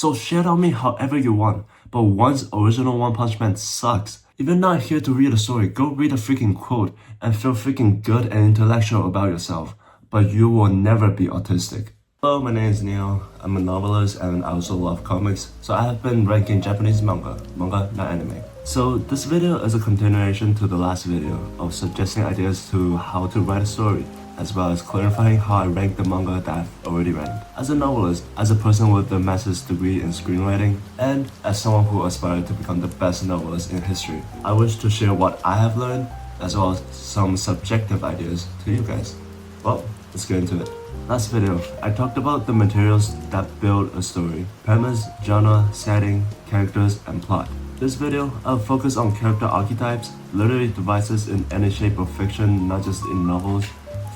So shit on me however you want, but once original One Punch Man sucks. If you're not here to read a story, go read a freaking quote and feel freaking good and intellectual about yourself, but you will never be autistic. Hello, my name is Neil. I'm a novelist and I also love comics, so I have been ranking Japanese manga, not anime. So this video is a continuation to the last video of suggesting ideas to how to write a story, as well as clarifying how I rank the manga that I've already ranked. As a novelist, as a person with a master's degree in screenwriting, and as someone who aspired to become the best novelist in history, I wish to share what I have learned, as well as some subjective ideas to you guys. Well, let's get into it. Last video, I talked about the materials that build a story: premise, genre, setting, characters, and plot. This video, I'll focus on character archetypes, literary devices in any shape of fiction, not just in novels,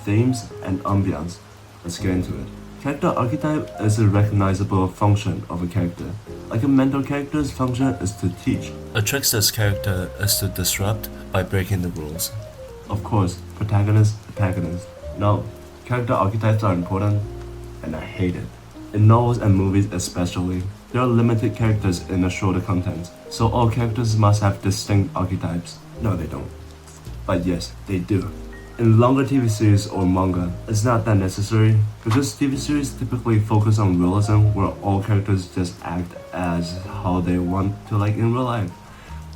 themes, and ambience. Let's get into it. Character archetype is a recognizable function of a character. Like a mentor character's function is to teach. A trickster's character is to disrupt by breaking the rules. Of course, protagonist, antagonist. No, character archetypes are important, and I hate it. In novels and movies especially, there are limited characters in the shorter content, so all characters must have distinct archetypes. No, they don't. But yes, they do. In longer TV series or manga, it's not that necessary, because TV series typically focus on realism where all characters just act as how they want to like in real life.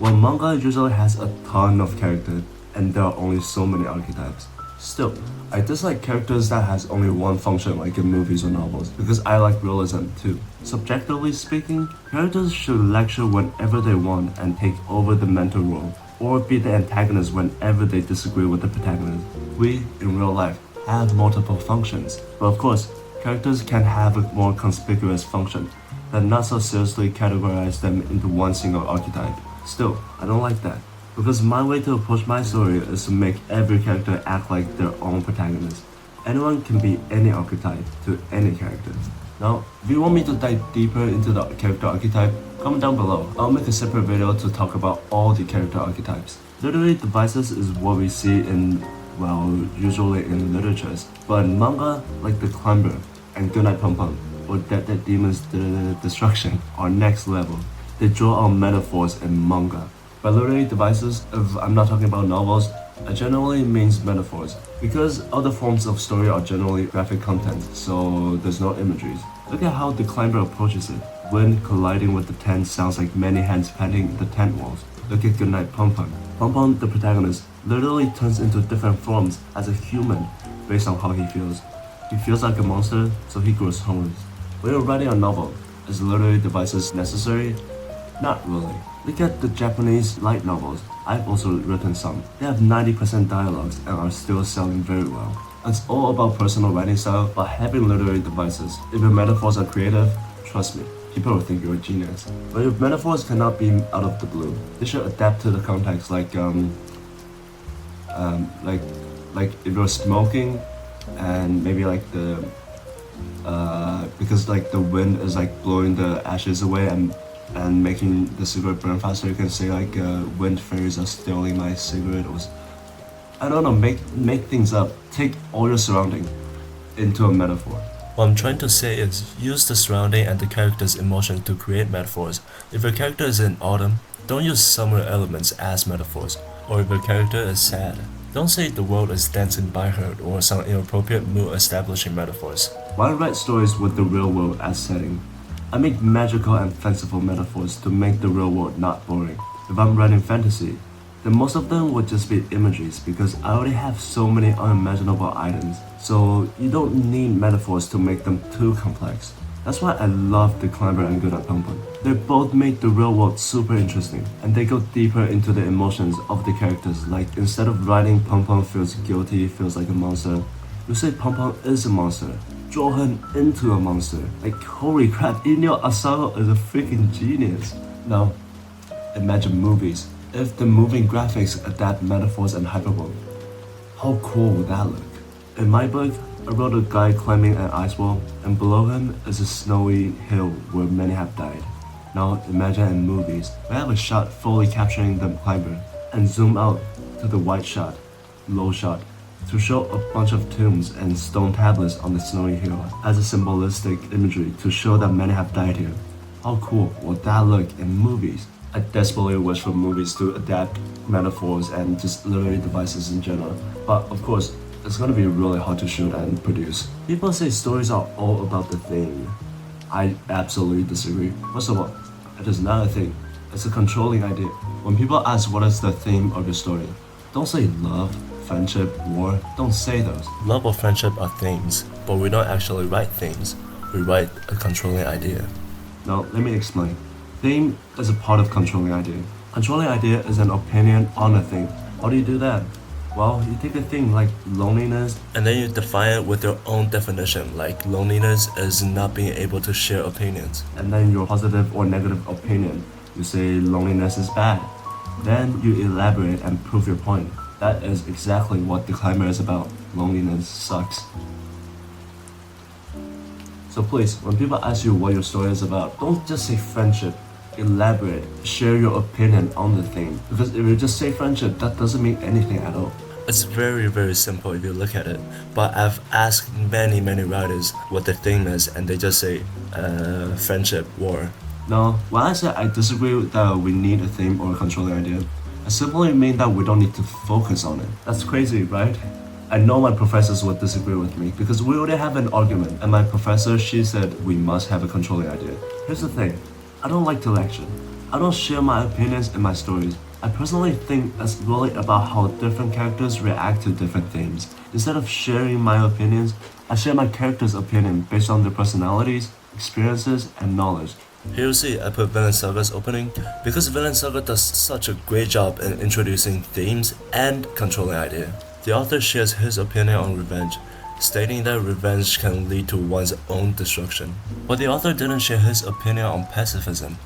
While manga usually has a ton of characters, and there are only so many archetypes. Still, I dislike characters that has only one function like in movies or novels, because I like realism too. Subjectively speaking, characters should lecture whenever they want and take over the mentor role, or be the antagonist whenever they disagree with the protagonist. We, in real life, have multiple functions, but of course, characters can have a more conspicuous function, but not so seriously categorize them into one single archetype. Still, I don't like that, because my way to approach my story is to make every character act like their own protagonist. Anyone can be any archetype to any character. Now, if you want me to dive deeper into the character archetype, comment down below. I'll make a separate video to talk about all the character archetypes. Literary devices is what we see in, well, usually in literatures. But in manga, like The Climber and Goodnight Pum Pum, or Dead Demons Destruction, are next level. They draw on metaphors in manga. By literary devices, if I'm not talking about novels, it generally means metaphors, because other forms of story are generally graphic content, so there's no imageries. Look at how the climber approaches it. Wind colliding with the tent sounds like many hands patting the tent walls. Look at Goodnight Pum Pum. Pum Pum, the protagonist, literally turns into different forms as a human based on how he feels. He feels like a monster, so he grows homeless. When you're writing a novel, is literary devices necessary? Not really. Look at the Japanese light novels. I've also written some. They have 90% dialogues and are still selling very well. It's all about personal writing style, but having literary devices. If your metaphors are creative, trust me, people will think you're a genius. But if metaphors cannot be out of the blue, they should adapt to the context. Like if you're smoking, and maybe like because like the wind is like blowing the ashes away and making the cigarette burn faster, you can say like wind fairies are stealing my cigarette, or I don't know, make things up. Take all your surrounding into a metaphor. What I'm trying to say is, use the surrounding and the character's emotion to create metaphors. If your character is in autumn, don't use summer elements as metaphors. Or if your character is sad, don't say the world is dancing by her or some inappropriate mood establishing metaphors. Why write stories with the real world as setting? I make magical and fanciful metaphors to make the real world not boring. If I'm writing fantasy, then most of them would just be images, because I already have so many unimaginable items, so you don't need metaphors to make them too complex. That's why I love The Climber and Goodnight Pum Pum. They both make the real world super interesting, and they go deeper into the emotions of the characters. Like, instead of writing Pum Pum feels guilty, feels like a monster, you say Pum Pum is a monster. Draw him into a monster. Like, holy crap, Inyo Asano is a freaking genius. Now, imagine movies. If the moving graphics adapt metaphors and hyperbole, how cool would that look? In my book, I wrote a guy climbing an ice wall, and below him is a snowy hill where many have died. Now imagine in movies, we have a shot fully capturing the climber, and zoom out to the wide shot, low shot, to show a bunch of tombs and stone tablets on the snowy hill as a symbolistic imagery to show that many have died here. How cool would that look in movies? I desperately wish for movies to adapt metaphors and just literary devices in general. But of course, it's gonna be really hard to shoot and produce. People say stories are all about the theme. I absolutely disagree. First of all, it is not a thing. It's a controlling idea. When people ask what is the theme of your story, don't say love, friendship, war. Don't say those. Love or friendship are themes, but we don't actually write themes. We write a controlling idea. Now, let me explain. Theme is a part of controlling idea. Controlling idea is an opinion on a thing. How do you do that? Well, you take a thing like loneliness and then you define it with your own definition, like loneliness is not being able to share opinions. And then your positive or negative opinion, you say loneliness is bad. Then you elaborate and prove your point. That is exactly what the climber is about. Loneliness sucks. So please, when people ask you what your story is about, don't just say friendship. Elaborate, share your opinion on the thing. Because if you just say friendship, that doesn't mean anything at all. It's very simple if you look at it. But I've asked many writers what the theme is and they just say, friendship, war. No, when I say I disagree that we need a theme or a controlling idea, I simply mean that we don't need to focus on it. That's crazy, right? I know my professors would disagree with me because we already have an argument and my professor, she said we must have a controlling idea. Here's the thing, I don't like to lecture. I don't share my opinions in my stories. I personally think it's really about how different characters react to different themes. Instead of sharing my opinions, I share my characters' opinion based on their personalities, experiences, and knowledge. Here you see, I put Villain Saga's opening because Villain Saga does such a great job in introducing themes and controlling idea. The author shares his opinion on revenge, stating that revenge can lead to one's own destruction. But the author didn't share his opinion on pacifism.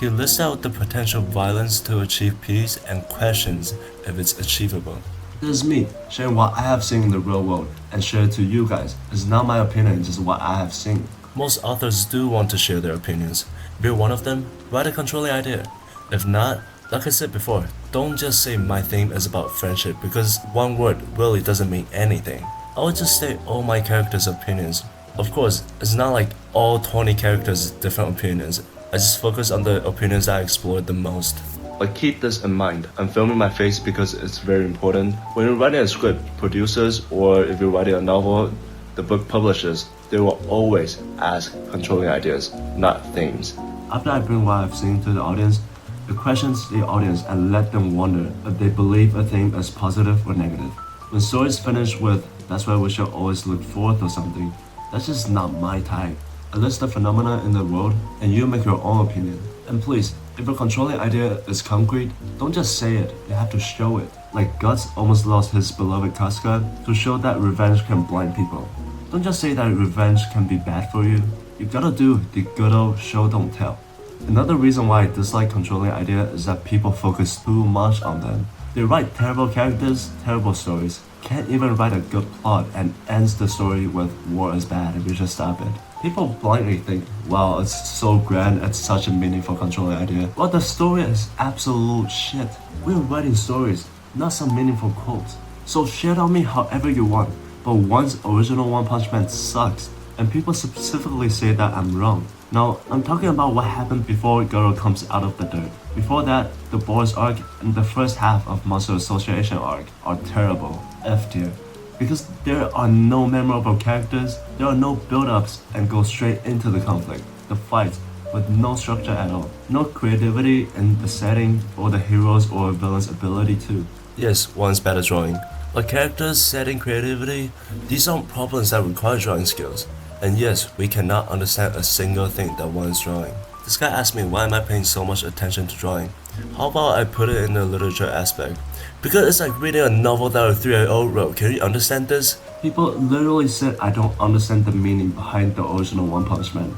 He lists out the potential violence to achieve peace and questions if it's achievable. This is me sharing what I have seen in the real world and share it to you guys. It's not my opinion, it's just what I have seen. Most authors do want to share their opinions. If you're one of them, write a controlling idea. If not, like I said before, don't just say my theme is about friendship because one word really doesn't mean anything. I would just say all my characters' opinions. Of course, it's not like all 20 characters' different opinions. I just focus on the opinions I explored the most. But keep this in mind, I'm filming my face because it's very important. When you're writing a script, producers or if you're writing a novel, the book publishers, they will always ask controlling ideas, not themes. After I bring what I've seen to the audience, it questions the audience and let them wonder if they believe a theme is positive or negative. When stories finish with, that's why we should always look forth or something, that's just not my type. I list the phenomena in the world and you make your own opinion. And please, if a controlling idea is concrete, don't just say it, you have to show it. Like Guts almost lost his beloved Casca to show that revenge can blind people. Don't just say that revenge can be bad for you. You gotta do the good old show don't tell. Another reason why I dislike controlling idea is that people focus too much on them. They write terrible characters, terrible stories, can't even write a good plot and ends the story with war is bad if you just stop it. People blindly think, wow, it's so grand, it's such a meaningful controlling idea. Well, the story is absolute shit. We're writing stories, not some meaningful quotes. So shit on me however you want, but one's original One Punch Man sucks, and people specifically say that I'm wrong. Now, I'm talking about what happened before Goro comes out of the dirt. Before that, the Boris arc and the first half of Monster Association arc are terrible, F tier. Because there are no memorable characters, there are no build-ups and go straight into the conflict, the fights, with no structure at all. No creativity in the setting or the hero's or villain's ability to. Yes, one's better drawing. But characters, setting, creativity, these aren't problems that require drawing skills. And yes, we cannot understand a single thing that one is drawing. This guy asked me why am I paying so much attention to drawing. How about I put it in the literature aspect? Because it's like reading a novel that a 3-year-old wrote. Can you understand this? People literally said I don't understand the meaning behind the original One Punch Man.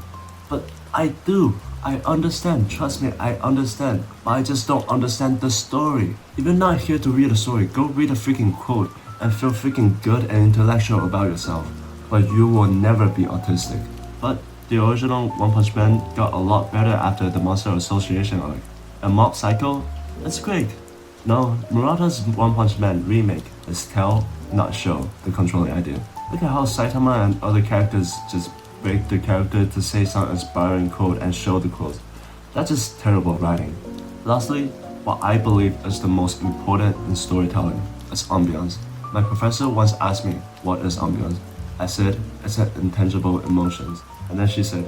But I do. I understand. Trust me, I understand. But I just don't understand the story. If you're not here to read a story, go read a freaking quote and feel freaking good and intellectual about yourself. But you will never be autistic. But the original One Punch Man got a lot better after the Monster Association arc. And Mob Psycho, it's great. No, Murata's One Punch Man remake is tell, not show, the controlling idea. Look at how Saitama and other characters just break the character to say some inspiring quote and show the quote. That's just terrible writing. Lastly, what I believe is the most important in storytelling is ambience. My professor once asked me, what is ambience? I said, it's an intangible emotions. And then she said,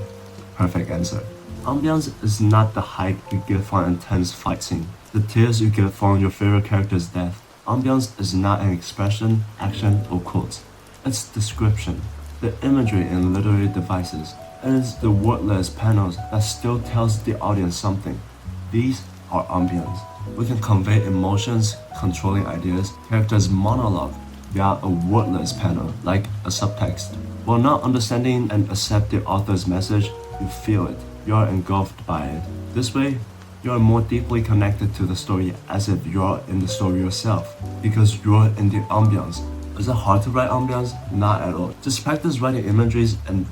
perfect answer. Ambience is not the hype you get from an intense fight scene, the tears you get from your favorite character's death. Ambience is not an expression, action, or quote. It's description, the imagery in literary devices. It is the wordless panels that still tells the audience something. These are ambience. We can convey emotions, controlling ideas, characters' monologue via a wordless panel, like a subtext. While not understanding and accept the author's message, you feel it. You are engulfed by it. This way, you are more deeply connected to the story as if you're in the story yourself, because you're in the ambience. Is it hard to write ambience? Not at all. Just practice writing imageries and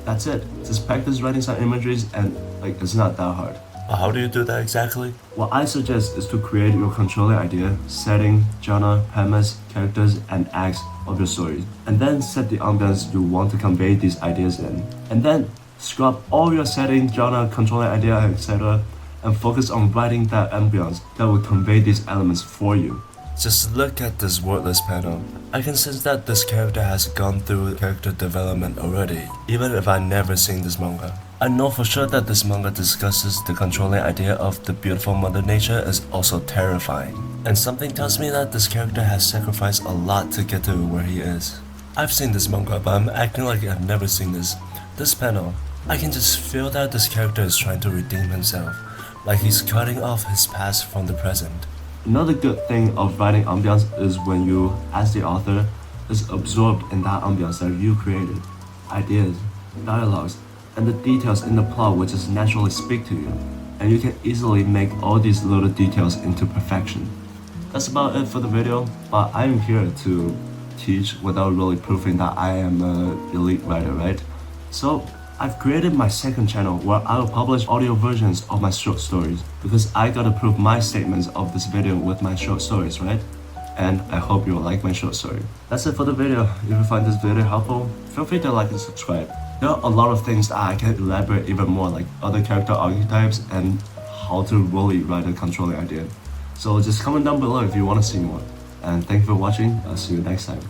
that's it. Just practice writing some imageries and it's not that hard. How do you do that exactly? What I suggest is to create your controlling idea, setting, genre, premise, characters, and acts of your story. And then set the ambience you want to convey these ideas in. And then scrap all your setting, genre, controlling idea, etc. and focus on writing that ambience that will convey these elements for you. Just look at this wordless panel. I can sense that this character has gone through character development already, even if I've never seen this manga. I know for sure that this manga discusses the controlling idea of the beautiful Mother Nature is also terrifying. And something tells me that this character has sacrificed a lot to get to where he is. I've seen this manga, but I'm acting like I've never seen this. This panel, I can just feel that this character is trying to redeem himself, like he's cutting off his past from the present. Another good thing of writing ambience is when you, as the author, is absorbed in that ambience that you created. Ideas, dialogues, and the details in the plot will just naturally speak to you, and you can easily make all these little details into perfection. That's about it for the video, but I'm here to teach without really proving that I am an elite writer, right? So I've created my second channel where I will publish audio versions of my short stories because I gotta prove my statements of this video with my short stories, right? And I hope you will like my short story. That's it for the video. If you find this video helpful, feel free to like and subscribe. There are a lot of things that I can elaborate even more, like other character archetypes and how to really write a controlling idea. So just comment down below if you want to see more. And thank you for watching. I'll see you next time.